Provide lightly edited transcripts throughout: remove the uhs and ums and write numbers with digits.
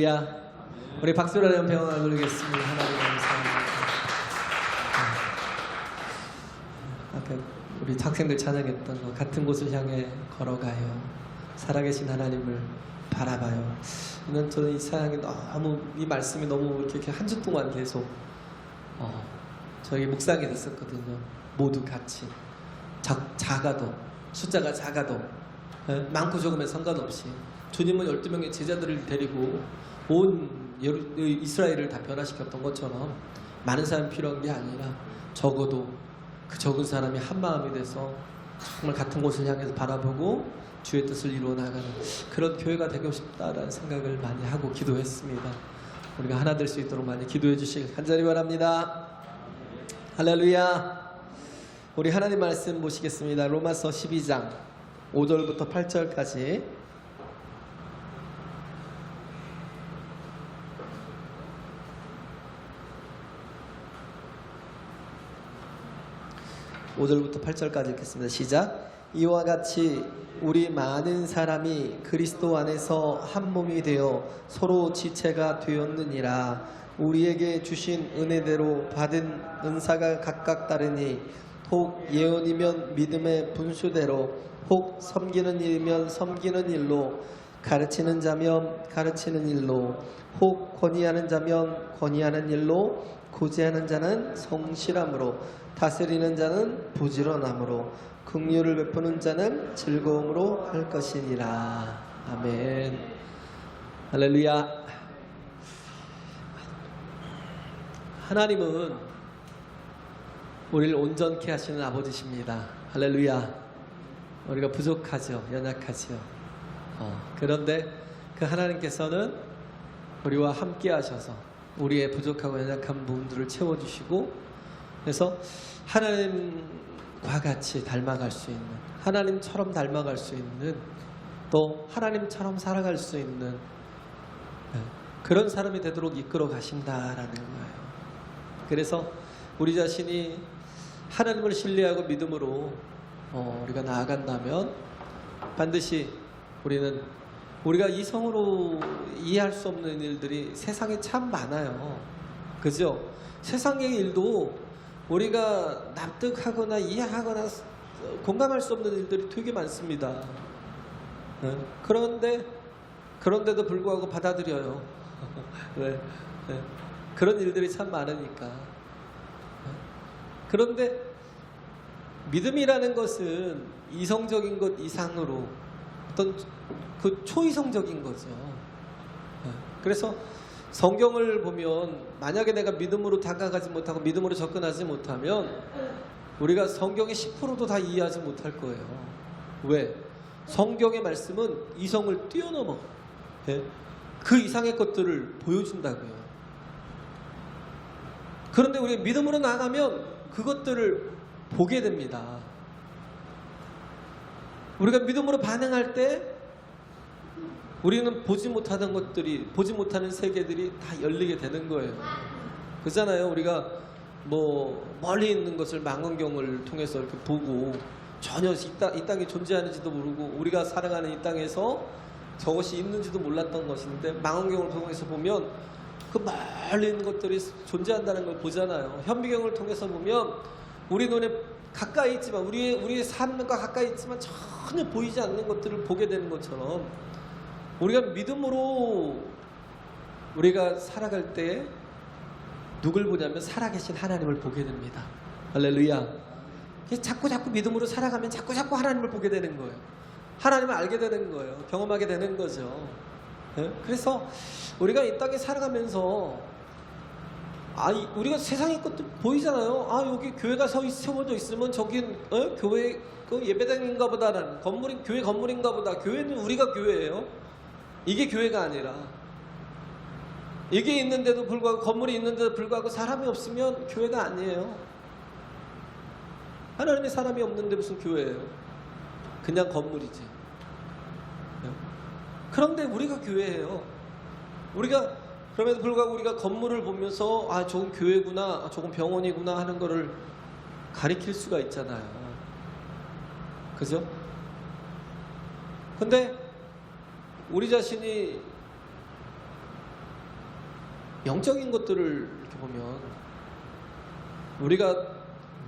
할렐루야. 우리 박수로 하는 병을 누리겠습니다. 하나님 감사합니다. 아까 우리 학생들 찬양했던 거, 같은 곳을 향해 걸어가요. 살아계신 하나님을 바라봐요. 저는 이 찬양이 너무, 이 말씀이 너무 이렇게 한 주 동안 계속 저에게 묵상이 됐었거든요. 모두 같이 작아도, 숫자가 작아도 많고 적음에 상관없이 주님은 12명의 제자들을 데리고 온 이스라엘을 다 변화시켰던 것처럼 많은 사람이 필요한 게 아니라 적어도 그 적은 사람이 한 마음이 돼서 정말 같은 곳을 향해서 바라보고 주의 뜻을 이루어 나가는 그런 교회가 되고 싶다라는 생각을 많이 하고 기도했습니다. 우리가 하나 될 수 있도록 많이 기도해 주시길 간절히 바랍니다. 할렐루야. 우리 하나님 말씀 보시겠습니다. 로마서 12장 5절부터 8절까지. (5절부터) (8절까지) 읽겠습니다. 시작. 이와 같이 우리 많은 사람이 그리스도 안에서 한 몸이 되어 서로 지체가 되었느니라. 우리에게 주신 은혜대로 받은 은사가 각각 다르니 혹 예언이면 믿음의 분수대로, 혹 섬기는 일이면 섬기는 일로, 가르치는 자면 가르치는 일로, 혹 권위하는 자면 권위하는 일로, 구제하는 자는 성실함으로, 다스리는 자는 부지런함으로, 긍휼을 베푸는 자는 즐거움으로 할 것이니라. 아멘. 할렐루야. 하나님은 우리를 온전케 하시는 아버지십니다. 할렐루야. 우리가 부족하죠. 연약하죠. 그런데 그 하나님께서는 우리와 함께 하셔서 우리의 부족하고 연약한 부분들을 채워주시고, 그래서 하나님과 같이 닮아갈 수 있는, 하나님처럼 닮아갈 수 있는, 또 하나님처럼 살아갈 수 있는 그런 사람이 되도록 이끌어 가신다라는 거예요. 그래서 우리 자신이 하나님을 신뢰하고 믿음으로 우리가 나아간다면 반드시 우리가 이성으로 이해할 수 없는 일들이 세상에 참 많아요. 그죠? 세상의 일도 우리가 납득하거나 이해하거나 공감할 수 없는 일들이 되게 많습니다. 그런데도 불구하고 받아들여요. 네. 그런 일들이 참 많으니까. 그런데 믿음이라는 것은 이성적인 것 이상으로 어떤 그 초이성적인 거죠. 그래서 성경을 보면 만약에 내가 믿음으로 다가가지 못하고 믿음으로 접근하지 못하면 우리가 성경의 10%도 다 이해하지 못할 거예요. 왜? 성경의 말씀은 이성을 뛰어넘어 그 이상의 것들을 보여준다고요. 그런데 우리가 믿음으로 나가면 그것들을 보게 됩니다. 우리가 믿음으로 반응할 때 우리는 보지 못하는 것들이, 보지 못하는 세계들이 다 열리게 되는 거예요. 그렇잖아요. 우리가 멀리 있는 것을 망원경을 통해서 이렇게 보고 전혀 이 땅이 존재하는지도 모르고 우리가 살아가는 이 땅에서 저것이 있는지도 몰랐던 것인데 망원경을 통해서 보면 그 멀리 있는 것들이 존재한다는 걸 보잖아요. 현미경을 통해서 보면 우리 눈에 가까이 있지만 우리의 삶과 가까이 있지만 전혀 보이지 않는 것들을 보게 되는 것처럼 우리가 믿음으로 우리가 살아갈 때 누굴 보냐면 살아계신 하나님을 보게 됩니다. 할렐루야. 자꾸 믿음으로 살아가면 자꾸 하나님을 보게 되는 거예요. 하나님을 알게 되는 거예요. 경험하게 되는 거죠. 그래서 우리가 이 땅에 살아가면서 우리가 세상의 것도 보이잖아요. 여기 교회가 세워져 있으면 저긴 교회 예배당인가 보다라는 교회 건물인가 보다. 교회는 우리가 교회예요. 이게 교회가 아니라 이게 있는데도 불구하고, 건물이 있는데도 불구하고 사람이 없으면 교회가 아니에요. 하나님의 사람이 없는데 무슨 교회예요? 그냥 건물이지. 그런데 우리가 교회예요. 그럼에도 불구하고 우리가 건물을 보면서 저건 교회구나, 저건 병원이구나 하는 거를 가리킬 수가 있잖아요. 그죠? 근데 우리 자신이 영적인 것들을 이렇게 보면 우리가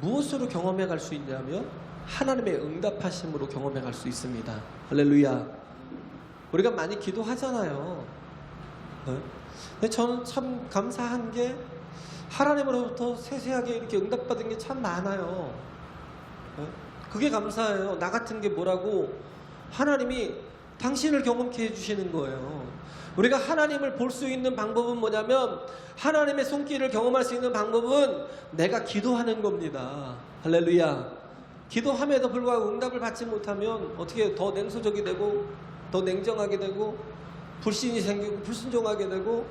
무엇으로 경험해 갈 수 있냐면 하나님의 응답하심으로 경험해 갈 수 있습니다. 할렐루야. 우리가 많이 기도하잖아요. 근데 저는 참 감사한 게 하나님으로부터 세세하게 이렇게 응답받은 게 참 많아요. 그게 감사해요. 나 같은 게 뭐라고 하나님이 당신을 경험케 해주시는 거예요. 우리가 하나님을 볼 수 있는 방법은 뭐냐면 하나님의 손길을 경험할 수 있는 방법은 내가 기도하는 겁니다. 할렐루야. 기도함에도 불구하고 응답을 받지 못하면 어떻게 더 냉소적이 되고 더 냉정하게 되고 불신이 생기고 불순종하게 되고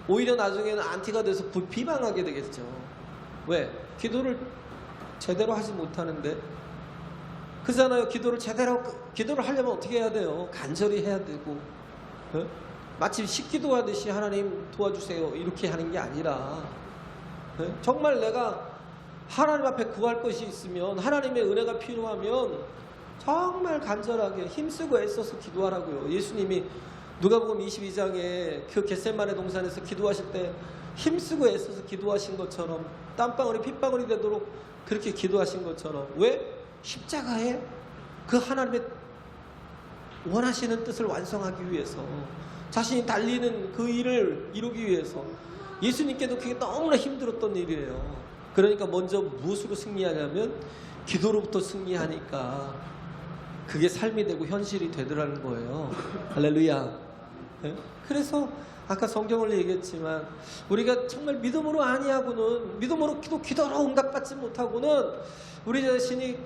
오히려 나중에는 안티가 돼서 비방하게 되겠죠. 왜? 기도를 제대로 하지 못하는데. 그잖아요. 기도를 하려면 어떻게 해야 돼요? 간절히 해야 되고, 마치 식기도 하듯이 하나님 도와주세요 이렇게 하는 게 아니라, 정말 내가 하나님 앞에 구할 것이 있으면, 하나님의 은혜가 필요하면 정말 간절하게 힘쓰고 애써서 기도하라고요. 예수님이 누가복음 22장에 그 겟세마네 동산에서 기도하실 때 힘쓰고 애써서 기도하신 것처럼, 땀방울이 핏방울이 되도록 그렇게 기도하신 것처럼. 왜? 십자가에 그 하나님의 원하시는 뜻을 완성하기 위해서, 자신이 달리는 그 일을 이루기 위해서. 예수님께도 그게 너무나 힘들었던 일이에요. 그러니까 먼저 무엇으로 승리하냐면 기도로부터 승리하니까 그게 삶이 되고 현실이 되더라는 거예요. 할렐루야. 그래서 아까 성경을 얘기했지만 우리가 정말 믿음으로 아니하고는, 믿음으로 기도로 응답받지 못하고는 우리 자신이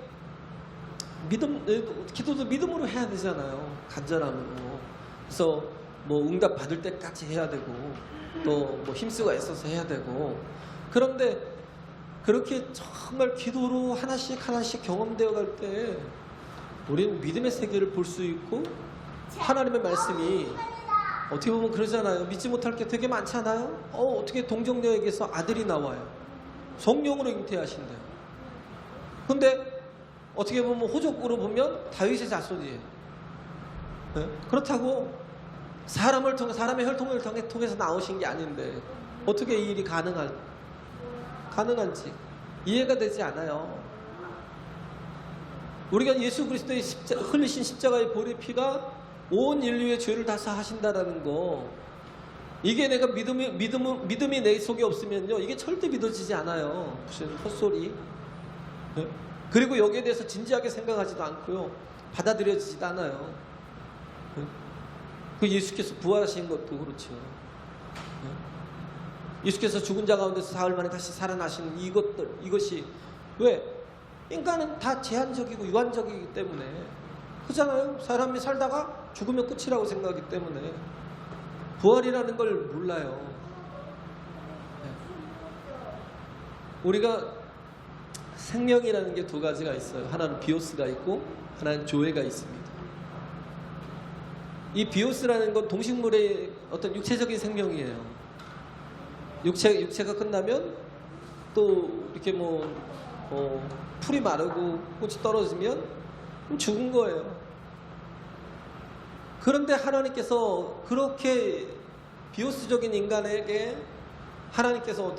기도도 믿음으로 해야 되잖아요. 간절함으로. 그래서 뭐 응답 받을 때까지 해야 되고 또 뭐 힘쓰고 애써서 해야 되고. 그런데 그렇게 정말 기도로 하나씩 경험되어 갈 때 우리는 믿음의 세계를 볼 수 있고, 하나님의 말씀이 어떻게 보면 그러잖아요. 믿지 못할 게 되게 많잖아요. 어떻게 동정녀에게서 아들이 나와요. 성령으로 잉태하신대요. 근데 어떻게 보면 호적으로 보면 다윗의 자손이에요. 그렇다고 사람의 혈통을 통해서 나오신 게 아닌데 어떻게 이 일이 가능한지 이해가 되지 않아요. 우리가 예수 그리스도의 흘리신 십자가의 보혈의 피가 온 인류의 죄를 다 사하신다라는 거, 이게 내가 믿음이 내 속에 없으면요, 이게 절대 믿어지지 않아요. 무슨 헛소리. 그리고 여기에 대해서 진지하게 생각하지도 않고요, 받아들여지지도 않아요. 그 예수께서 부활하신 것도 그렇죠. 예수께서 죽은 자 가운데서 사흘 만에 다시 살아나신 이것이 왜? 인간은 다 제한적이고 유한적이기 때문에. 그렇잖아요. 사람이 살다가 죽으면 끝이라고 생각하기 때문에 부활이라는 걸 몰라요. 우리가 생명이라는 게 두 가지가 있어요. 하나는 비오스가 있고 하나는 조에가 있습니다. 이 비오스라는 건 동식물의 어떤 육체적인 생명이에요. 육체가 끝나면 또 이렇게 풀이 마르고 꽃이 떨어지면 죽은 거예요. 그런데 하나님께서 그렇게 비오스적인 인간에게 하나님께서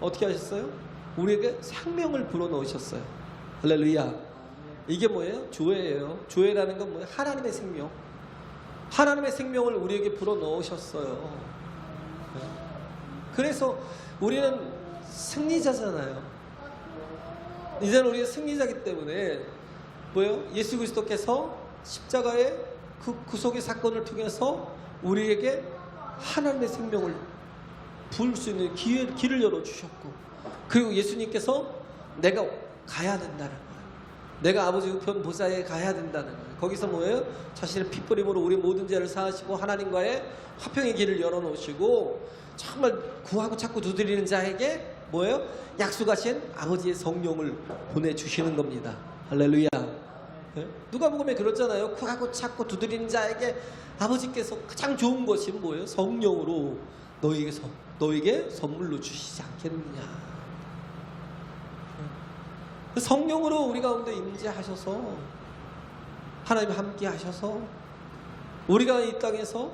어떻게 하셨어요? 우리에게 생명을 불어넣으셨어요. 할렐루야. 이게 뭐예요? 조회예요. 조회라는 건 뭐예요? 하나님의 생명. 하나님의 생명을 우리에게 불어넣으셨어요. 그래서 우리는 승리자잖아요. 이제는 우리가 승리자이기 때문에 뭐예요? 예수 그리스도께서 십자가의 그 구속의 사건을 통해서 우리에게 하나님의 생명을 부을 수 있는 길을 열어주셨고, 그리고 예수님께서 내가 가야 된다는 거예요. 내가 아버지 우편 보좌에 가야 된다는 거예요. 거기서 뭐예요? 자신의 핏부림으로 우리 모든 죄를 사하시고 하나님과의 화평의 길을 열어놓으시고, 정말 구하고 찾고 두드리는 자에게 뭐예요? 약속하신 아버지의 성령을 보내주시는 겁니다. 할렐루야. 누가복음에 그렇잖아요. 구하고 찾고 두드리는 자에게 아버지께서 가장 좋은 것이 뭐예요? 성령으로 너에게 선물로 주시지 않겠느냐. 성령으로 우리 가운데 임재하셔서 하나님 함께 하셔서 우리가 이 땅에서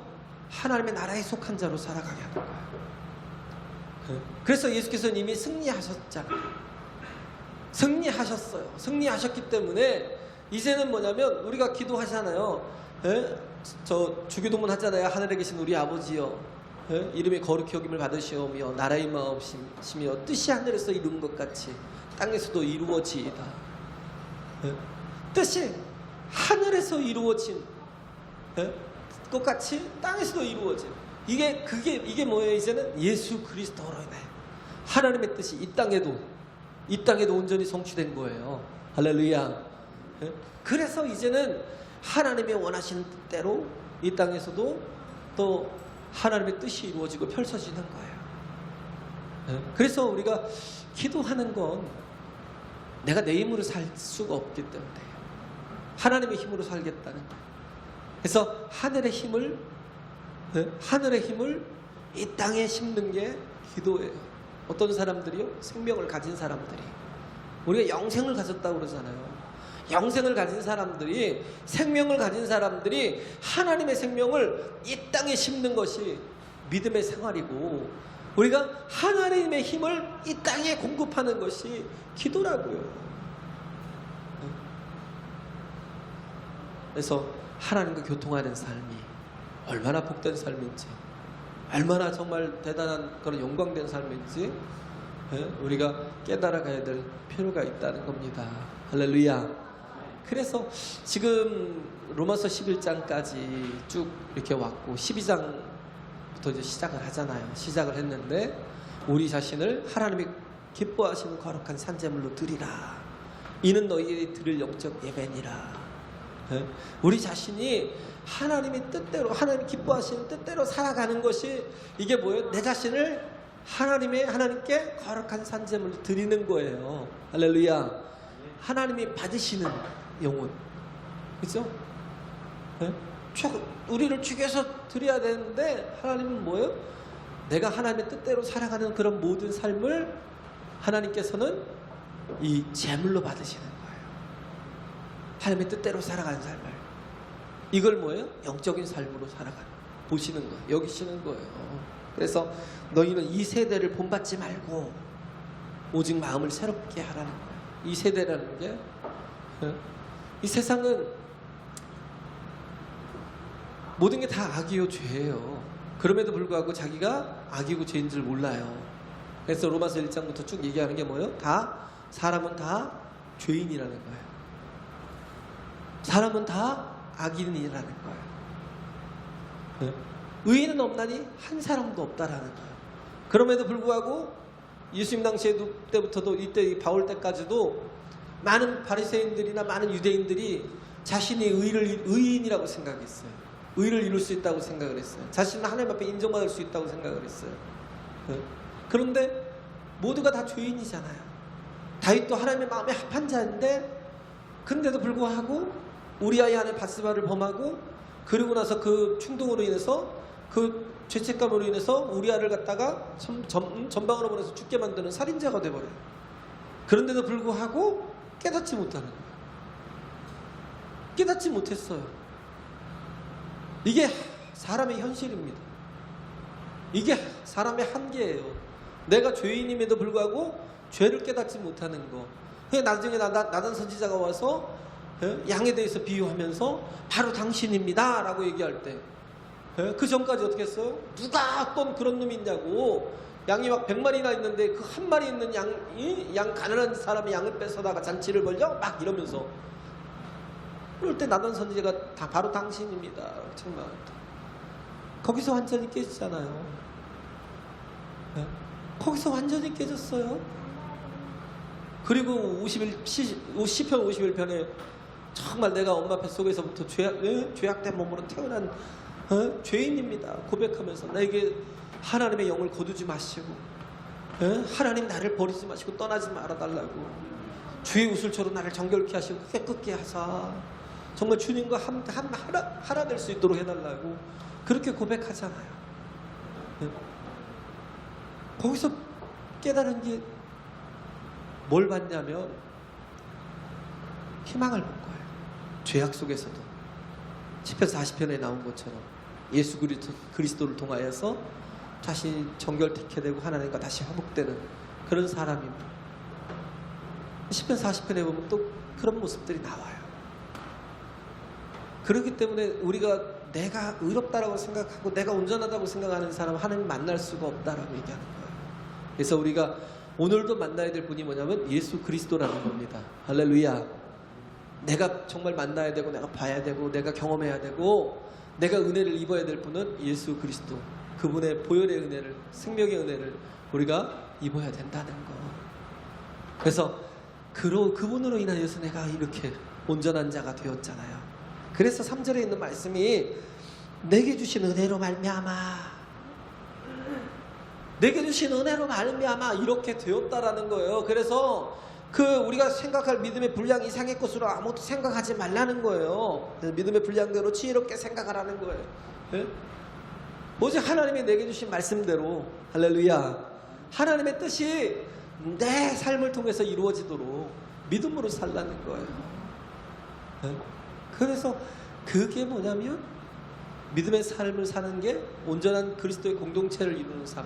하나님의 나라에 속한 자로 살아가게 하는 거예요. 그래서 예수께서는 이미 승리하셨잖아요. 승리하셨어요. 승리하셨기 때문에 이제는 뭐냐면 우리가 기도하잖아요. 저 주기도문 하잖아요. 하늘에 계신 우리 아버지여, 이름이 거룩히 여김을 받으시오며 나라의 마옵시며 뜻이 하늘에서 이룬 것 같이 땅에서도 이루어지이다. 뜻이 하늘에서 이루어진 것 같이 땅에서도 이루어진, 이게 뭐예요? 이제는 예수 그리스도로 인해 하나님의 뜻이 이 땅에도 온전히 성취된 거예요. 할렐루야. 그래서 이제는 하나님의 원하시는 뜻대로 이 땅에서도 또 하나님의 뜻이 이루어지고 펼쳐지는 거예요. 그래서 우리가 기도하는 건 내가 내 힘으로 살 수가 없기 때문에 하나님의 힘으로 살겠다는 거예요. 그래서 하늘의 힘을 이 땅에 심는 게 기도예요. 어떤 사람들이요? 생명을 가진 사람들이, 우리가 영생을 가졌다고 그러잖아요. 영생을 가진 사람들이, 생명을 가진 사람들이 하나님의 생명을 이 땅에 심는 것이 믿음의 생활이고, 우리가 하나님의 힘을 이 땅에 공급하는 것이 기도라고요. 그래서 하나님과 교통하는 삶이 얼마나 복된 삶인지, 얼마나 정말 대단한 그런 영광된 삶인지 우리가 깨달아가야 될 필요가 있다는 겁니다. 할렐루야. 그래서 지금 로마서 11장까지 쭉 이렇게 왔고 12장부터 이제 시작을 하잖아요. 시작을 했는데 우리 자신을 하나님이 기뻐하시는 거룩한 산제물로 드리라. 이는 너희들이 드릴 영적 예배니라. 우리 자신이 하나님의 뜻대로, 하나님이 기뻐하시는 뜻대로 살아가는 것이, 이게 뭐예요? 내 자신을 하나님께 거룩한 산제물로 드리는 거예요. 할렐루야. 하나님이 받으시는 영혼, 그죠? 우리를 죽여서 드려야 되는데 하나님은 뭐예요? 내가 하나님의 뜻대로 살아가는 그런 모든 삶을 하나님께서는 이 제물로 받으시는 거예요. 하나님의 뜻대로 살아가는 삶을, 이걸 뭐예요? 영적인 삶으로 보시는 거예요. 여기시는 거예요. 그래서 너희는 이 세대를 본받지 말고 오직 마음을 새롭게 하라는 거예요. 이 세대라는 게, 이 세상은 모든 게 다 악이요 죄예요. 그럼에도 불구하고 자기가 악이고 죄인 줄 몰라요. 그래서 로마서 1장부터 쭉 얘기하는 게 뭐예요? 사람은 다 죄인이라는 거예요. 사람은 다 악인이라는 거예요. 의인은 없나니 한 사람도 없다라는 거예요. 그럼에도 불구하고 예수님 당시 때부터도 이때 바울 때까지도 많은 바리새인들이나 많은 유대인들이 자신이 의인이라고 생각했어요. 의를 이룰 수 있다고 생각을 했어요. 자신은 하나님 앞에 인정받을 수 있다고 생각을 했어요. 그런데 모두가 다 죄인이잖아요. 다윗도 하나님의 마음에 합한 자인데, 근데도 불구하고 우리아의 아내 바스바를 범하고, 그리고 나서 그 충동으로 인해서, 그 죄책감으로 인해서 우리아를 갖다가 전방으로 보내서 죽게 만드는 살인자가 돼버려요. 그런데도 불구하고 깨닫지 못하는 거예요. 깨닫지 못했어요. 이게 사람의 현실입니다. 이게 사람의 한계예요. 내가 죄인임에도 불구하고 죄를 깨닫지 못하는 거. 나중에 나단 선지자가 와서 양에 대해서 비유하면서 바로 당신입니다 라고 얘기할 때, 그 전까지 어떻게 했어요? 누가 어떤 그런 놈이 있냐고. 양이 막 100마리나 있는데 그 한 마리 있는 양 가난한 사람이 양을 뺏어다가 잔치를 벌려 막 이러면서, 그럴 때 나단 선지자가 바로 당신입니다. 정말 거기서 완전히 깨지잖아요. 거기서 완전히 깨졌어요. 그리고 시편 51편에 정말 내가 엄마 뱃속에서부터 죄악된 몸으로 태어난 죄인입니다 고백하면서, 나에게 하나님의 영을 거두지 마시고 하나님 나를 버리지 마시고 떠나지 말아달라고, 주의 우슬초로 나를 정결케 하시고 깨끗게 하사 정말 주님과 하나 될 수 있도록 해달라고 그렇게 고백하잖아요. 거기서 깨달은 게 뭘 봤냐면 희망을 본 거예요. 죄악 속에서도 시편 40편에 나온 것처럼 예수 그리스도를 통하여서 자신이 정결케 되고 하나님과 다시 회복되는 그런 사람입니다. 10편 40편에 보면 또 그런 모습들이 나와요. 그렇기 때문에 우리가 내가 의롭다라고 생각하고 내가 온전하다고 생각하는 사람 하나님 만날 수가 없다라고 얘기하는 거예요. 그래서 우리가 오늘도 만나야 될 분이 뭐냐면 예수 그리스도라는 겁니다. 할렐루야. 내가 정말 만나야 되고 내가 봐야 되고 내가 경험해야 되고 내가 은혜를 입어야 될 분은 예수 그리스도. 그분의 보혈의 은혜를, 생명의 은혜를 우리가 입어야 된다는 거. 그래서 그분으로 인하여서 내가 이렇게 온전한 자가 되었잖아요. 그래서 3절에 있는 말씀이 내게 주신 은혜로 말미암아, 내게 주신 은혜로 말미암아 이렇게 되었다라는 거예요. 그래서 우리가 생각할 믿음의 분량 이상의 것으로 아무것도 생각하지 말라는 거예요. 믿음의 분량대로 지혜롭게 생각하라는 거예요. 네? 오직 하나님이 내게 주신 말씀대로, 할렐루야, 하나님의 뜻이 내 삶을 통해서 이루어지도록 믿음으로 살라는 거예요. 네? 그래서 그게 뭐냐면 믿음의 삶을 사는 게 온전한 그리스도의 공동체를 이루는 삶.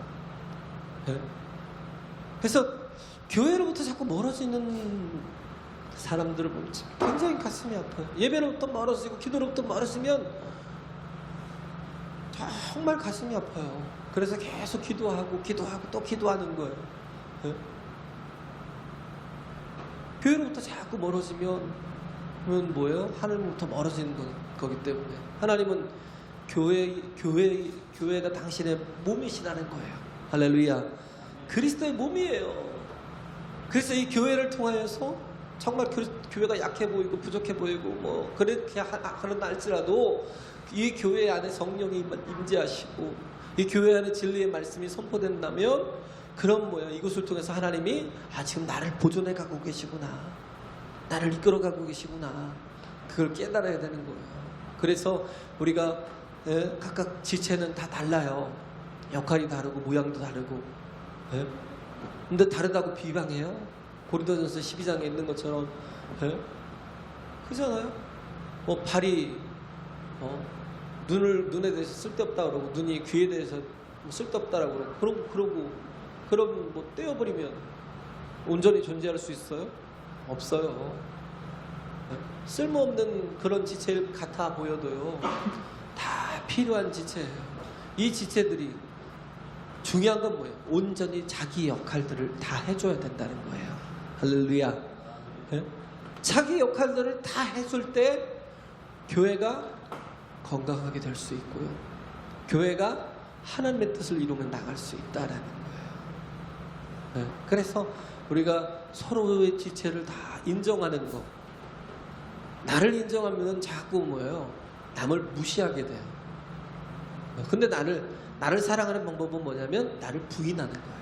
네? 그래서 교회로부터 자꾸 멀어지는 사람들을 보면 굉장히 가슴이 아파요. 예배로부터 멀어지고 기도로부터 멀어지면 정말 가슴이 아파요. 그래서 계속 기도하고 또 기도하는 거예요. 네? 교회로부터 자꾸 멀어지면 그건 뭐예요? 하나님으로부터 멀어지는 거기 때문에 하나님은 교회가 당신의 몸이시라는 거예요. 할렐루야. 그리스도의 몸이에요. 그래서 이 교회를 통하여서 정말 교회가 약해 보이고 부족해 보이고 뭐 그렇게 하는 할지라도 이 교회 안에 성령이 임재하시고 이 교회 안에 진리의 말씀이 선포된다면 그런 뭐예요? 이것을 통해서 하나님이 지금 나를 보존해 가고 계시구나, 나를 이끌어 가고 계시구나, 그걸 깨달아야 되는 거예요. 그래서 우리가 각각 지체는 다 달라요. 역할이 다르고 모양도 다르고. 근데 다르다고 비방해요? 고린도전서 12장에 있는 것처럼. 그잖아요. 발이 눈에 대해서 쓸데없다 그러고 눈이 귀에 대해서 쓸데없다라고 그러고 그럼 뭐 떼어버리면 온전히 존재할 수 있어요? 없어요. 쓸모없는 그런 지체 같아 보여도요, 다 필요한 지체예요. 이 지체들이 중요한 건 뭐예요? 온전히 자기 역할들을 다 해줘야 된다는 거예요. 할렐루야. 자기 역할들을 다 해줄 때 교회가 건강하게 될 수 있고요, 교회가 하나님의 뜻을 이루면 나갈 수 있다라는 거예요. 그래서 우리가 서로의 지체를 다 인정하는 거. 나를 인정하면 자꾸 뭐예요? 남을 무시하게 돼요. 근데 나를 사랑하는 방법은 뭐냐면 나를 부인하는 거예요.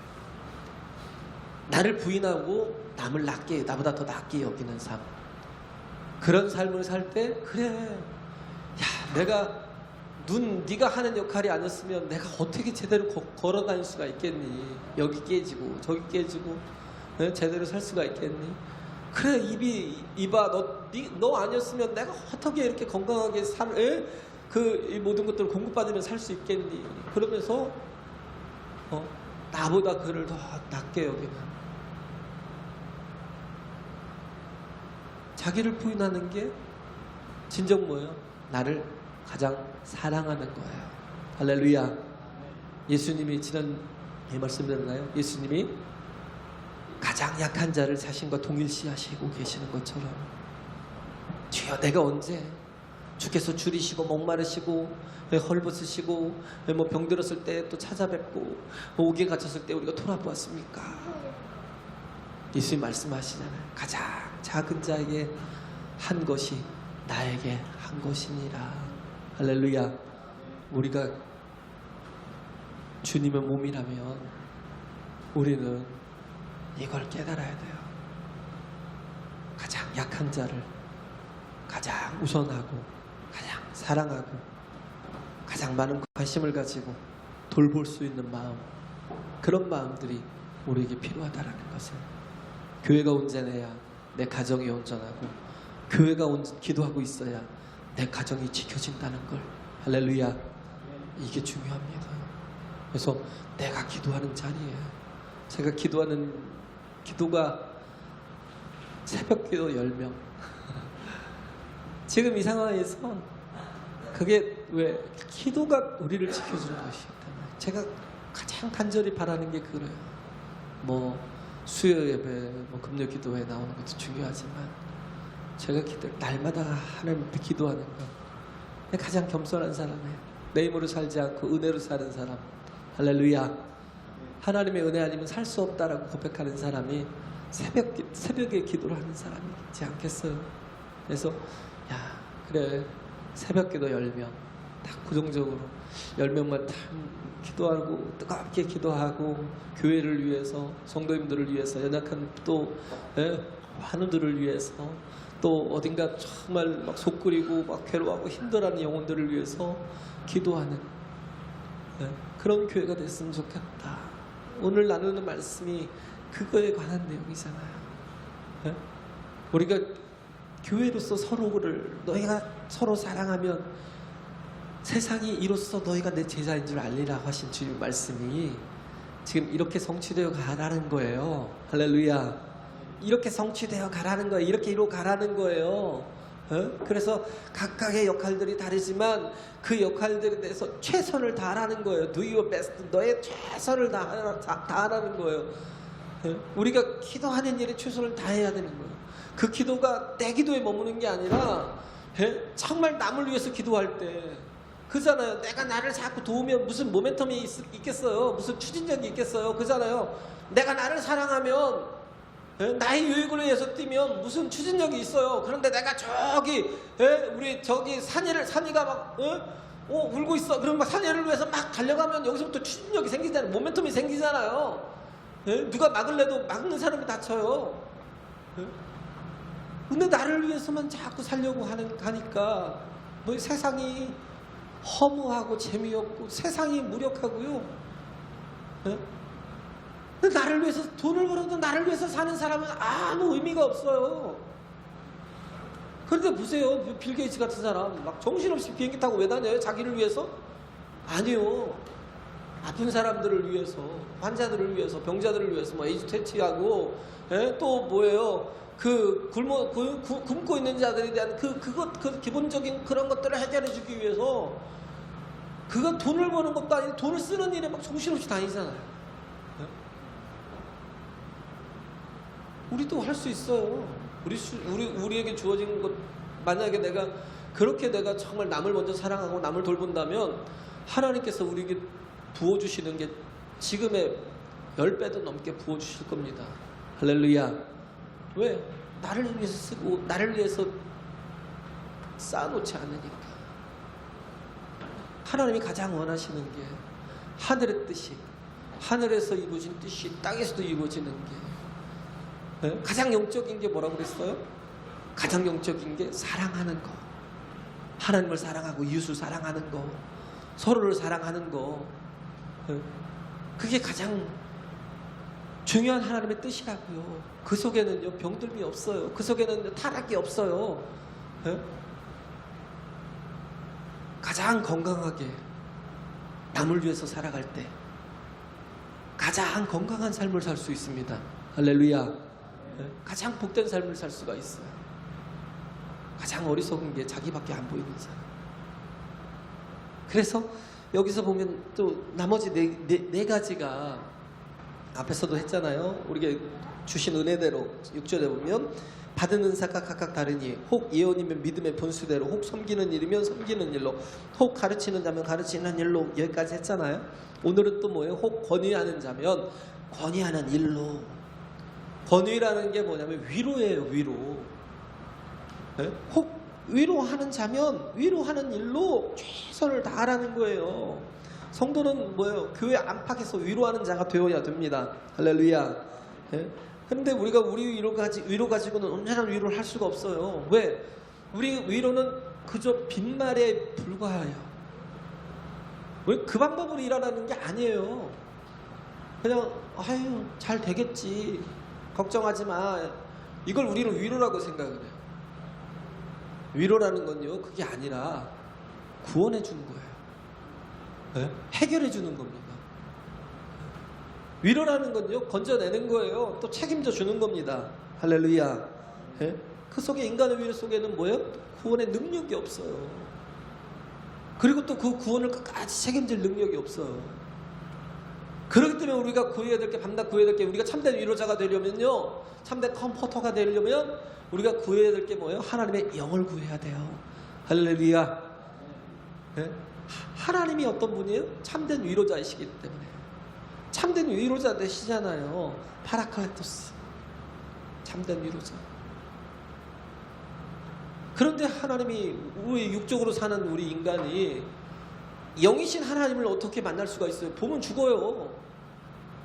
나를 부인하고 남을 나보다 더 낮게 여기는 삶. 그런 삶을 살 때 그래, 내가 네가 하는 역할이 아니었으면 내가 어떻게 제대로 걸어 다닐 수가 있겠니? 여기 깨지고 저기 깨지고 제대로 살 수가 있겠니? 그래, 이봐, 너 아니었으면 내가 어떻게 이렇게 건강하게 이 모든 것들을 공급받으면 살 수 있겠니? 그러면서 나보다 그를 더 낮게 여기는, 자기를 부인하는 게 진정 뭐예요? 나를 가장 사랑하는 거예요. 할렐루야. 예수님이 지난해 말씀드렸나요? 예수님이 가장 약한 자를 자신과 동일시하시고 계시는 것처럼, 주여 내가 언제 주께서 줄이시고 목마르시고 헐벗으시고 병들었을 때 또 찾아뵙고 옥에 갇혔을 때 우리가 돌아보았습니까? 예수님 말씀하시잖아요. 가장 작은 자에게 한 것이 나에게 한 것이니라. 할렐루야. 우리가 주님의 몸이라면 우리는 이걸 깨달아야 돼요. 가장 약한 자를 가장 우선하고 가장 사랑하고 가장 많은 관심을 가지고 돌볼 수 있는 마음, 그런 마음들이 우리에게 필요하다라는 것을. 교회가 온전해야 내 가정이 온전하고, 교회가 기도하고 있어야 내 가정이 지켜진다는 걸. 할렐루야. 이게 중요합니다. 그래서 내가 기도하는 자리에 제가 기도하는 기도가 새벽기도 10명. 지금 이 상황에서 그게 왜 기도가 우리를 지켜주는 것이기 때문에 제가 가장 간절히 바라는 게 그래요. 뭐 수요 예배, 뭐 금요 기도회 나오는 것도 중요하지만 제가 날마다 하나님 앞에 기도하는 것, 가장 겸손한 사람이에요. 내 힘으로 살지 않고 은혜로 사는 사람. 할렐루야. 하나님의 은혜 아니면 살 수 없다라고 고백하는 사람이 새벽에 기도를 하는 사람이지 않겠어요? 그래서 야 그래 새벽기도 10명 딱 고정적으로 10명만 딱 기도하고 뜨겁게 기도하고 교회를 위해서 성도님들을 위해서 연약한 또 환우들을 위해서 또 어딘가 정말 막 속 끓이고 막 괴로워하고 힘들어하는 영혼들을 위해서 기도하는 그런 교회가 됐으면 좋겠다. 오늘 나누는 말씀이 그거에 관한 내용이잖아요. 우리가 교회로서 서로를 너희가 서로 사랑하면 세상이 이로써 너희가 내 제자인 줄 알리라 하신 주님 말씀이 지금 이렇게 성취되어 가라는 거예요. 할렐루야. 이렇게 성취되어 가라는 거예요. 이렇게 이루어 가라는 거예요. 그래서 각각의 역할들이 다르지만 그 역할들에 대해서 최선을 다하라는 거예요. Do your best. 너의 최선을 다하라는 거예요. 우리가 기도하는 일에 최선을 다해야 되는 거예요. 그 기도가 내 기도에 머무는 게 아니라 정말 남을 위해서 기도할 때 그잖아요. 내가 나를 자꾸 도우면 무슨 모멘텀이 있겠어요? 무슨 추진력이 있겠어요? 그잖아요. 내가 나를 사랑하면 나의 유익을 위해서 뛰면 무슨 추진력이 있어요. 그런데 내가 저기 우리 저기 산이가 막 울고 있어. 그럼 막 산이를 위해서 막 달려가면 여기서부터 추진력이 생기잖아요. 모멘텀이 생기잖아요. 누가 막을래도 막는 사람이 다쳐요. 근데 나를 위해서만 자꾸 살려고 하니까 뭐 세상이 허무하고 재미없고 세상이 무력하고요. 나를 위해서 돈을 벌어도 나를 위해서 사는 사람은 아무 의미가 없어요. 그런데 보세요. 빌 게이츠 같은 사람 막 정신없이 비행기 타고 왜 다녀요? 자기를 위해서? 아니요. 아픈 사람들을 위해서, 환자들을 위해서, 병자들을 위해서 뭐 에이즈 퇴치하고 또 뭐예요? 굶고 있는 자들에 대한 그 기본적인 그런 것들을 해결해 주기 위해서 그가 돈을 버는 것도 아니고 돈을 쓰는 일에 막 정신없이 다니잖아요. 우리도 할 수 있어요. 우리에게 주어진 것, 만약에 내가 정말 남을 먼저 사랑하고 남을 돌본다면 하나님께서 우리에게 부어주시는 게 지금의 10배도 넘게 부어주실 겁니다. 할렐루야. 왜? 나를 위해서 쓰고 나를 위해서 쌓아놓지 않으니까. 하나님이 가장 원하시는 게 하늘의 뜻이, 하늘에서 이루어진 뜻이 땅에서도 이루어지는 게 가장 영적인 게 뭐라고 그랬어요? 가장 영적인 게 사랑하는 거. 하나님을 사랑하고 이웃을 사랑하는 거, 서로를 사랑하는 거. 그게 가장 중요한 하나님의 뜻이라고요. 그 속에는요 병들미 없어요. 그 속에는 타락이 없어요. 가장 건강하게 남을 위해서 살아갈 때 가장 건강한 삶을 살 수 있습니다. 할렐루야. 가장 복된 삶을 살 수가 있어요. 가장 어리석은 게 자기밖에 안 보이는 사람. 그래서 여기서 보면 또 나머지 네 가지가 앞에서도 했잖아요. 우리가 주신 은혜대로 6절에 보면 받은 은사가 각각 다르니 혹 예언이면 믿음의 본수대로, 혹 섬기는 일이면 섬기는 일로, 혹 가르치는 자면 가르치는 일로, 여기까지 했잖아요. 오늘은 또 뭐예요? 혹 권위하는 자면 권위하는 일로. 권위라는 게 뭐냐면 위로예요. 위로. 혹 위로하는 자면 위로하는 일로 최선을 다하라는 거예요. 성도는 뭐예요? 교회 안팎에서 위로하는 자가 되어야 됩니다. 할렐루야. 그런데 우리가 우리 위로 가지고는 온전한 위로를 할 수가 없어요. 왜? 우리 위로는 그저 빈말에 불과해요. 왜? 그 방법으로 일하라는 게 아니에요. 그냥 아유 잘 되겠지, 걱정하지 마, 이걸 우리는 위로라고 생각을 해요. 위로라는 건요 그게 아니라 구원해 주는 거예요. 해결해 주는 겁니다. 위로라는 건요, 건져내는 거예요. 또 책임져 주는 겁니다. 할렐루야. 예? 그 속에, 인간의 위로 속에는 뭐예요? 구원의 능력이 없어요. 그리고 또 그 구원을 끝까지 책임질 능력이 없어요. 그렇기 때문에 우리가 구해야 될 게, 밤낮 구해야 될 게, 우리가 참된 위로자가 되려면요, 참된 컴포터가 되려면 우리가 구해야 될 게 뭐예요? 하나님의 영을 구해야 돼요. 할렐루야. 예? 하나님이 어떤 분이에요? 참된 위로자이시기 때문에. 참된 위로자 되시잖아요. 파라클레토스. 참된 위로자. 그런데 하나님이, 우리 육적으로 사는 우리 인간이 영이신 하나님을 어떻게 만날 수가 있어요? 보면 죽어요.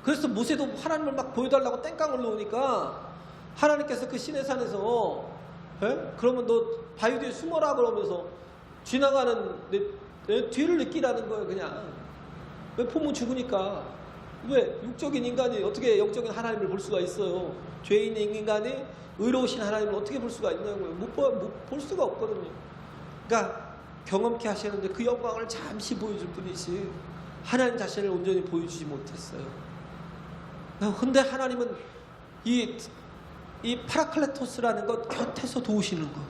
그래서 모세도 하나님을 막 보여달라고 땡깡을 놓으니까 하나님께서 그 시내산에서, 그러면 너 바위 뒤에 숨어라 그러면서 지나가는 내 뒤를 느끼라는 거예요. 그냥. 왜? 보면 죽으니까. 왜? 육적인 인간이 어떻게 영적인 하나님을 볼 수가 있어요? 죄 있는 인간이 의로우신 하나님을 어떻게 볼 수가 있냐고요. 못 볼 수가 없거든요. 그러니까 경험케 하시는데 그 영광을 잠시 보여줄 뿐이지 하나님 자신을 온전히 보여주지 못했어요. 근데 하나님은 이 파라클레토스라는 것, 곁에서 도우시는 것,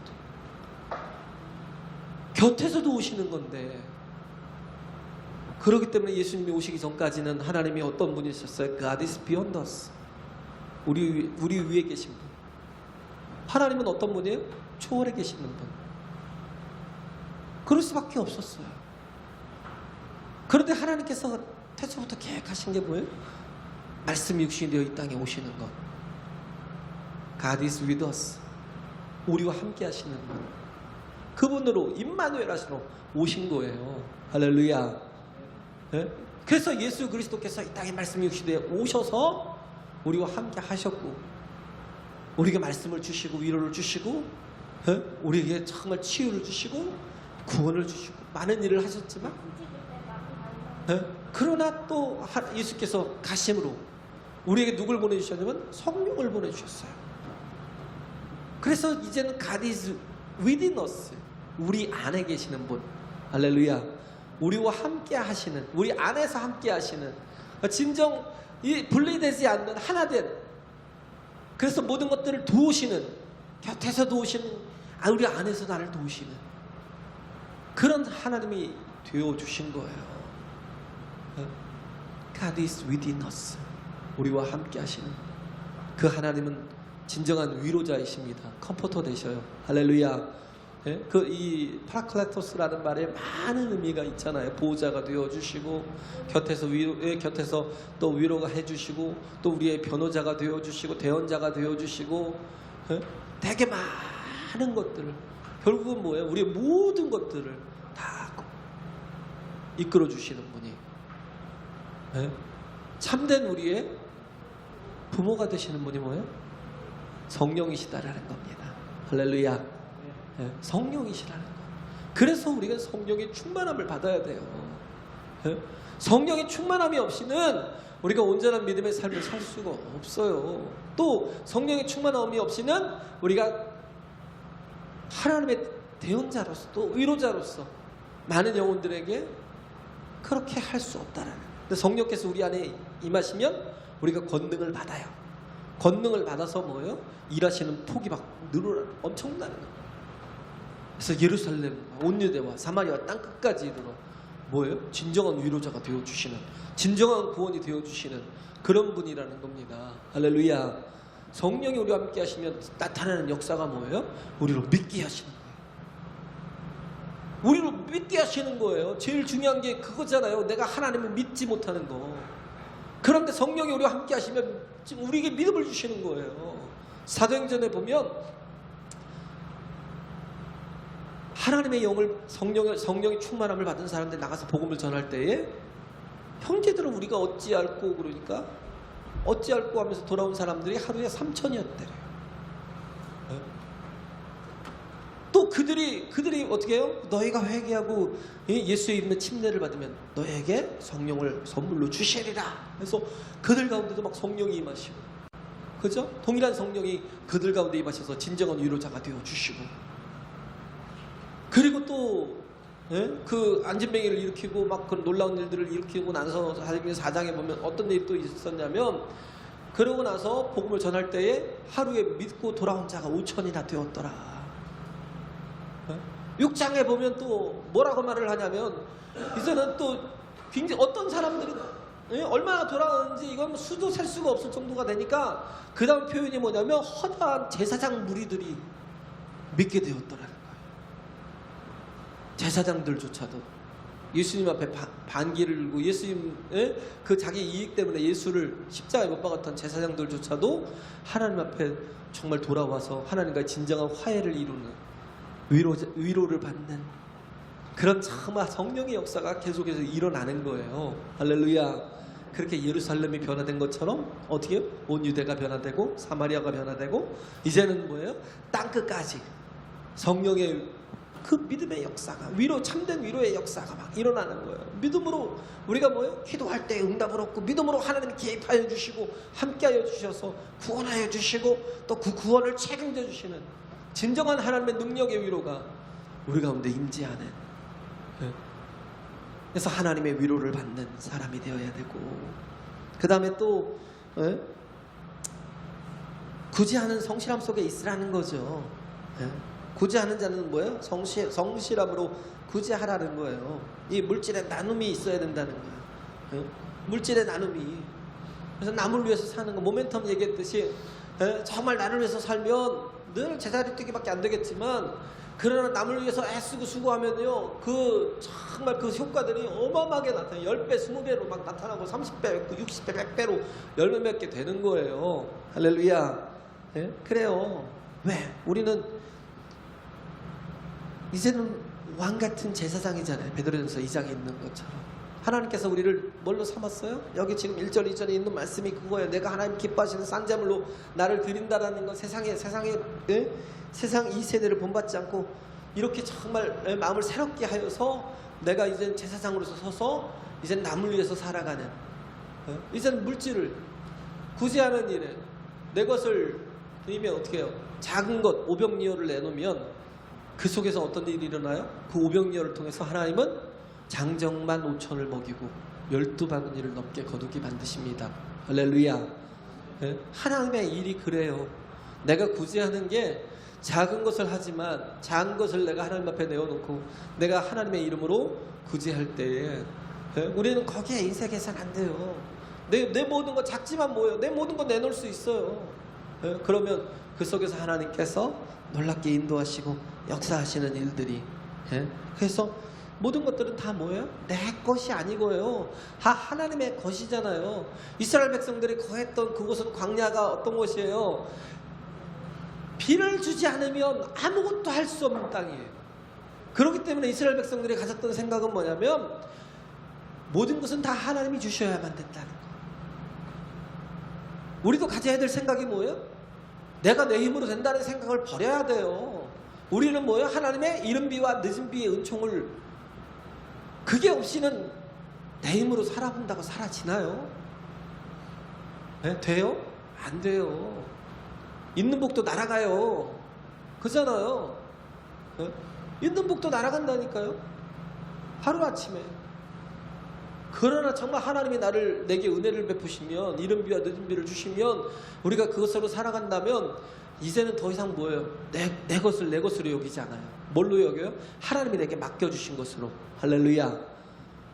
곁에서 도우시는 건데, 그렇기 때문에 예수님이 오시기 전까지는 하나님이 어떤 분이셨어요? God is beyond us. 우리 위에 계신 분. 하나님은 어떤 분이에요? 초월해 계시는 분. 그럴 수밖에 없었어요. 그런데 하나님께서 태초부터 계획하신 게 뭐예요? 말씀이 육신이 되어 이 땅에 오시는 것. God is with us. 우리와 함께 하시는 분. 그분으로, 임마누엘 하시러 오신 거예요. 할렐루야. 네? 그래서 예수 그리스도께서 이 땅에 말씀이 육신이 되어 오셔서 우리와 함께 하셨고, 우리에게 말씀을 주시고 위로를 주시고, 우리에게 정말 치유를 주시고 구원을 주시고 많은 일을 하셨지만, 그러나 또 예수께서 가심으로 우리에게 누굴 보내주셨냐면 성령을 보내주셨어요. 그래서 이제는 God is within us. 우리 안에 계시는 분. 할렐루야. 우리와 함께 하시는, 우리 안에서 함께 하시는, 진정 이 분리되지 않는 하나된, 그래서 모든 것들을 도우시는, 곁에서 도우시는, 우리 안에서 나를 도우시는 그런 하나님이 되어주신 거예요. God is within us. 우리와 함께 하시는 그 하나님은 진정한 위로자이십니다. 컴포터 되셔요. 할렐루야. 그 이 파라클레토스라는 말에 많은 의미가 있잖아요. 보호자가 되어주시고, 곁에서 곁에서 또 위로가 해주시고, 또 우리의 변호자가 되어주시고, 대언자가 되어주시고, 되게 많은 것들을, 결국은 뭐예요? 우리의 모든 것들을 다 이끌어 주시는 분이, 참된 우리의 부모가 되시는 분이 뭐예요? 성령이시다라는 겁니다. 할렐루야. 성령이시라는 것. 그래서 우리가 성령의 충만함을 받아야 돼요. 성령의 충만함이 없이는 우리가 온전한 믿음의 삶을 살 수가 없어요. 또 성령의 충만함이 없이는 우리가 하나님의 대언자로서, 또 의로자로서 많은 영혼들에게 그렇게 할 수 없다라는. 근데 성령께서 우리 안에 임하시면 우리가 권능을 받아요. 권능을 받아서 뭐예요? 일하시는 폭이 막 늘어나는, 엄청나는 거예요. 그래서 예루살렘, 온 유대와 사마리아 땅 끝까지 이르러 뭐예요? 진정한 위로자가 되어주시는, 진정한 구원이 되어주시는 그런 분이라는 겁니다. 할렐루야. 성령이 우리와 함께 하시면 나타나는 역사가 뭐예요? 우리로 믿게 하시는 거예요. 우리로 믿게 하시는 거예요. 제일 중요한 게 그거잖아요. 내가 하나님을 믿지 못하는 거. 그런데 성령이 우리와 함께 하시면 지금 우리에게 믿음을 주시는 거예요. 사도행전에 보면 하나님의 영을, 성령의 충만함을 받은 사람들 나가서 복음을 전할 때에 형제들은 우리가 어찌할꼬, 그러니까 어찌할꼬 하면서 돌아온 사람들이 하루에 3,000이었대요. 또 그들이 어떻게 해요? 너희가 회개하고 예수의 이름의 침례를 받으면 너에게 성령을 선물로 주시리라. 그래서 그들 가운데도 막 성령이 임하시고, 그죠? 동일한 성령이 그들 가운데 임하셔서 진정한 위로자가 되어 주시고, 그리고 또 예? 그 안진뱅이를 일으키고 막 그런 놀라운 일들을 일으키고 나서 사도행전 4장에 보면 어떤 일이 또 있었냐면, 그러고 나서 복음을 전할 때에 하루에 믿고 돌아온 자가 5천이나 되었더라. 6장에 보면 또 뭐라고 말을 하냐면, 이제는 또 굉장히 어떤 사람들이 얼마나 돌아가는지 이건 수도 셀 수가 없을 정도가 되니까, 그 다음 표현이 뭐냐면 허다한 제사장 무리들이 믿게 되었더라는 거예요. 제사장들조차도 예수님 앞에 반기를 들고 예수님 그 자기 이익 때문에 예수를 십자가에 못 박았던 제사장들조차도 하나님 앞에 정말 돌아와서 하나님과의 진정한 화해를 이루는, 위로를 받는 그런 참 성령의 역사가 계속해서 일어나는 거예요. 할렐루야. 그렇게 예루살렘이 변화된 것처럼 어떻게 온 유대가 변화되고 사마리아가 변화되고, 이제는 뭐예요? 땅끝까지 성령의 그 믿음의 역사가, 참된 위로의 역사가 막 일어나는 거예요. 믿음으로 우리가 뭐예요? 기도할 때 응답을 얻고, 믿음으로 하나님이 개입하여 주시고 함께하여 주셔서 구원하여 주시고, 또 그 구원을 책임져 주시는 진정한 하나님의 능력의 위로가 우리 가운데 임재하는, 그래서 하나님의 위로를 받는 사람이 되어야 되고, 그 다음에 또 구제하는 성실함 속에 있으라는 거죠. 구제하는 자는 뭐예요? 성실함으로 구제하라는 거예요. 이 물질의 나눔이 있어야 된다는 거예요. 물질의 나눔이. 그래서 남을 위해서 사는 거, 모멘텀 얘기했듯이 정말 나를 위해서 살면 늘 제자리 뛰기밖에 안 되겠지만, 그러나 남을 위해서 애쓰고 수고하면요, 그 정말 그 효과들이 어마어마하게 나타나요. 10배, 20배로 막 나타나고 30배, 60배, 100배로 열매 맺게 되는 거예요. 할렐루야. 그래요. 왜? 우리는 이제는 왕같은 제사장이잖아요. 베드로전서 2장에 있는 것처럼. 하나님께서 우리를 뭘로 삼았어요? 여기 지금 1절 2절에 있는 말씀이 그거예요. 내가 하나님 기뻐하시는 싼제물로 나를 드린다라는 건, 세상 이 세대를 본받지 않고 이렇게 정말 마음을 새롭게 하여서 내가 이제 제사장으로서 서서 이제 남을 위해서 살아가는, 이제는 물질을 구제하는 일에 내 것을 드리면 어떻게 해요? 작은 것 오병이어를 내놓으면 그 속에서 어떤 일이 일어나요? 그 오병이어를 통해서 하나님은 장정만 5천을 먹이고 12바구니를 넘게 거두기 만드십니다. 할렐루야. 하나님의 일이 그래요. 내가 구제하는 게 작은 것을 하지만, 작은 것을 내가 하나님 앞에 내어놓고 내가 하나님의 이름으로 구제할 때에 우리는 거기에 인쇄 계산 안 돼요. 내 모든 거 작지만 뭐예요? 내 모든 거 내놓을 수 있어요. 그러면 그 속에서 하나님께서 놀랍게 인도하시고 역사하시는 일들이, 그래서 모든 것들은 다 뭐예요? 내 것이 아니고요, 다 하나님의 것이잖아요. 이스라엘 백성들이 거했던 그곳은 광야가 어떤 곳이에요? 비를 주지 않으면 아무것도 할 수 없는 땅이에요. 그렇기 때문에 이스라엘 백성들이 가졌던 생각은 뭐냐면, 모든 것은 다 하나님이 주셔야만 된다는 거. 우리도 가져야 될 생각이 뭐예요? 내가 내 힘으로 된다는 생각을 버려야 돼요. 우리는 뭐예요? 하나님의 이른 비와 늦은 비의 은총을, 그게 없이는 내 힘으로 살아본다고 살아지나요? 돼요? 안 돼요. 있는 복도 날아가요. 그잖아요. 있는 복도 날아간다니까요. 하루아침에. 그러나 정말 하나님이 내게 은혜를 베푸시면, 이른 비와 늦은 비를 주시면 우리가 그것으로 살아간다면, 이제는 더 이상 뭐예요? 내 것을 내 것으로 여기지 않아요. 뭘로 여겨요? 하나님이 내게 맡겨주신 것으로. 할렐루야.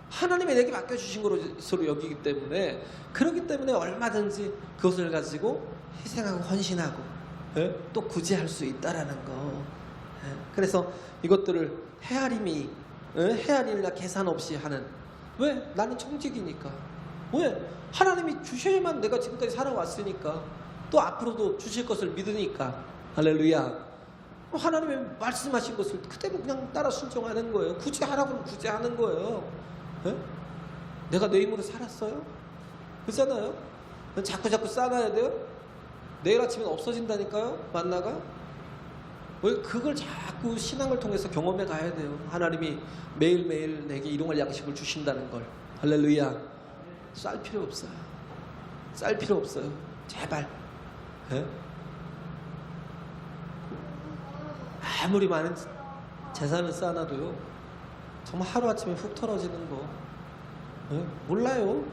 하나님이 내게 맡겨주신 것으로 여기기 때문에, 그렇기 때문에 얼마든지 그것을 가지고 희생하고 헌신하고 또 구제할 수 있다라는 거. 그래서 이것들을 헤아림이나 계산 없이 하는, 왜? 나는 청직이니까. 왜? 하나님이 주셔야만 내가 지금까지 살아왔으니까, 또 앞으로도 주실 것을 믿으니까. 할렐루야. 하나님이 말씀하신 것을 그대로 그냥 따라 순종하는 거예요. 구제하라고 하면 구제하는 거예요. 내가 내 힘으로 살았어요? 그렇잖아요. 자꾸 쌓아놔야 돼요? 내일 아침엔 없어진다니까요. 만나가. 왜? 그걸 자꾸 신앙을 통해서 경험해 가야 돼요. 하나님이 매일매일 내게 일용할 양식을 주신다는 걸. 할렐루야. 쌀 필요 없어요. 쌀 필요 없어요. 제발. 아무리 많은 재산을 쌓아놔도요, 정말 하루아침에 훅 털어지는 거. 예? 몰라요.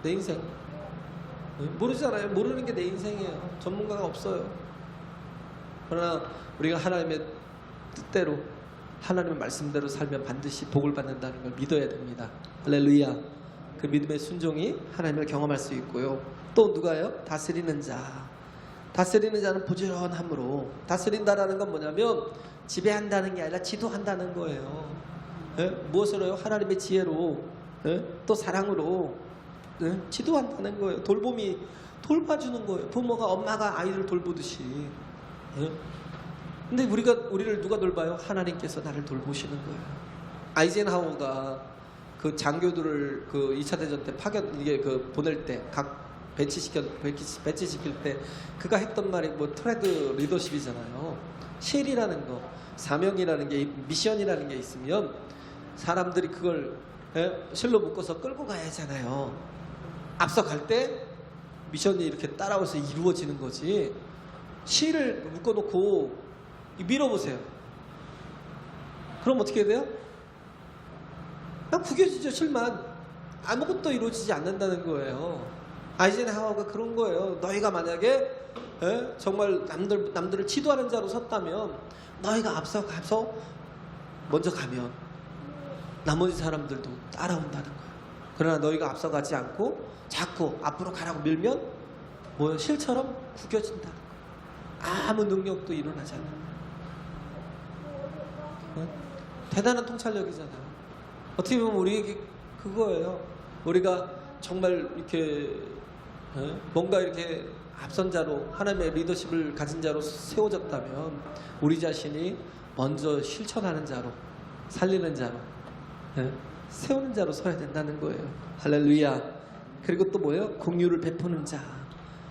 내 인생. 예? 모르잖아요. 모르는 게 내 인생이에요. 전문가가 없어요. 그러나 우리가 하나님의 뜻대로 하나님의 말씀대로 살면 반드시 복을 받는다는 걸 믿어야 됩니다. 할렐루야. 그 믿음의 순종이 하나님을 경험할 수 있고요. 또 누가요? 다스리는 자. 다스리는 자는 부지런함으로. 다스린다라는 건 뭐냐면 지배한다는 게 아니라 지도한다는 거예요. 예? 무엇으로요? 하나님의 지혜로, 예? 또 사랑으로, 예? 지도한다는 거예요. 돌봄이 돌봐주는 거예요. 부모가 엄마가 아이를 돌보듯이. 예? 근데 우리를 누가 돌봐요? 하나님께서 나를 돌보시는 거예요. 아이젠하워가 그 장교들을 그 2차 대전 때 보낼 때 각 배치시킬 때 그가 했던 말이 뭐 트레드 리더십이잖아요. 실이라는 거, 사명이라는 게, 미션이라는 게 있으면 사람들이 그걸 실로 묶어서 끌고 가야 하잖아요. 앞서갈 때 미션이 이렇게 따라와서 이루어지는 거지. 실을 묶어놓고 밀어보세요. 그럼 어떻게 해야 돼요? 그냥 구겨지죠. 실만. 아무것도 이루어지지 않는다는 거예요. 아이젠하워가 그런 거예요. 너희가 만약에 정말 남들을 지도하는 자로 섰다면, 너희가 앞서 먼저 가면 나머지 사람들도 따라온다는 거예요. 그러나 너희가 앞서가지 않고 자꾸 앞으로 가라고 밀면 뭐예요? 실처럼 구겨진다는 거예요. 아무 능력도 일어나지 않는 거예요. 대단한 통찰력이잖아요. 어떻게 보면 우리에게 그거예요. 우리가 정말 이렇게 뭔가 이렇게 앞선 자로, 하나님의 리더십을 가진 자로 세워졌다면 우리 자신이 먼저 실천하는 자로, 살리는 자로, 세우는 자로 서야 된다는 거예요. 할렐루야. 그리고 또 뭐예요? 공유를 베푸는 자.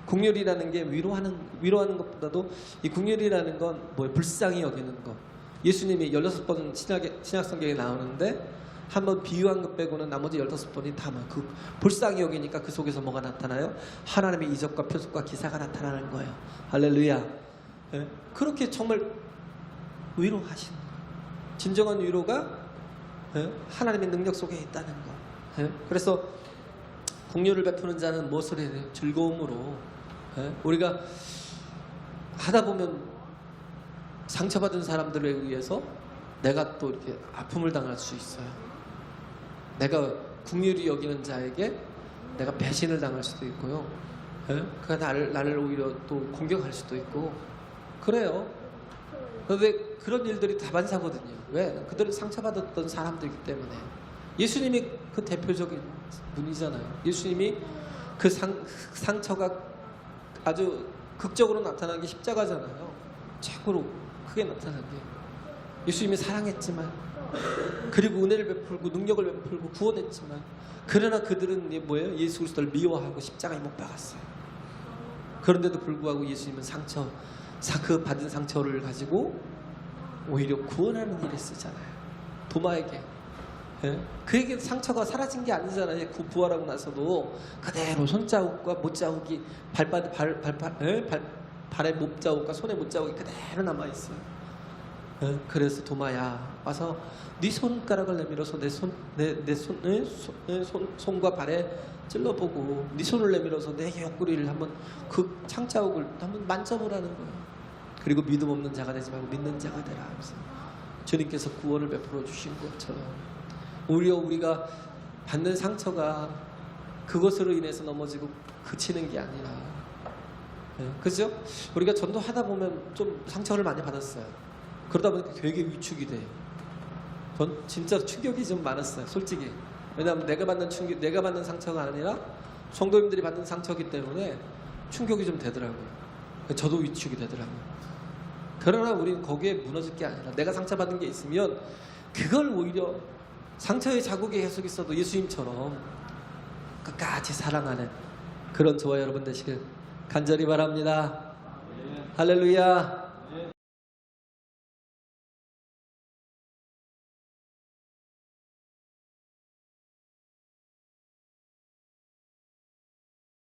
공유이라는 게 위로하는 것보다도, 이 공유이라는 건 뭐예요? 불쌍히 여기는 것. 예수님이 16번 신약성경에 나오는데 한 번 비유한 것 빼고는 나머지 15번이 다 그 불쌍히 여기니까 그 속에서 뭐가 나타나요? 하나님의 이적과 표적과 기사가 나타나는 거예요. 할렐루야. 예? 그렇게 정말 위로하시는 거예요. 진정한 위로가 하나님의 능력 속에 있다는 거. 그래서 공유를 베푸는 자는 무엇을 해야 돼요? 즐거움으로. 우리가 하다 보면 상처받은 사람들에 의해서 내가 또 이렇게 아픔을 당할 수 있어요. 내가 긍휼히 여기는 자에게 내가 배신을 당할 수도 있고요. 그가 나를 오히려 또 공격할 수도 있고 그래요. 그런데 그런 일들이 다반사거든요. 왜? 그들은 상처받았던 사람들이기 때문에. 예수님이 그 대표적인 분이잖아요. 예수님이 그 상처가 아주 극적으로 나타난 게 십자가잖아요. 최고로 크게 나타난 게. 예수님이 사랑했지만, 그리고 은혜를 베풀고 능력을 베풀고 구원했지만, 그러나 그들은 뭐예요? 예수 그리스도를 미워하고 십자가에 못 박았어요. 그런데도 불구하고 예수님은 그 받은 상처를 가지고 오히려 구원하는 일에 쓰잖아요. 도마에게. 그에게 상처가 사라진 게 아니잖아요. 부활하고 나서도 그대로 손자국과 못자국이 발에 못자국과 손에 못자국이 그대로 남아있어요. 그래서 도마야, 와서 네 손가락을 내밀어서 내 손과 발에 찔러보고, 네 손을 내밀어서 내 옆구리를 한번, 그 창자국을 한번 만져보라는 거예요. 그리고 믿음 없는 자가 되지 말고 믿는 자가 되라 하면서 주님께서 구원을 베풀어 주신 것처럼, 오히려 우리가 받는 상처가 그것으로 인해서 넘어지고 그치는 게 아니라, 그죠? 우리가 전도하다 보면 좀 상처를 많이 받았어요. 그러다 보니까 되게 위축이 돼요. 전 진짜 충격이 좀 많았어요, 솔직히. 왜냐하면 내가 받는 상처가 아니라 성도님들이 받는 상처이기 때문에 충격이 좀 되더라고요. 저도 위축이 되더라고요. 그러나 우리는 거기에 무너질 게 아니라, 내가 상처받은 게 있으면 그걸 오히려, 상처의 자국이 계속 있어도 예수님처럼 끝까지 사랑하는 그런 저와 여러분 되시길 간절히 바랍니다. 할렐루야.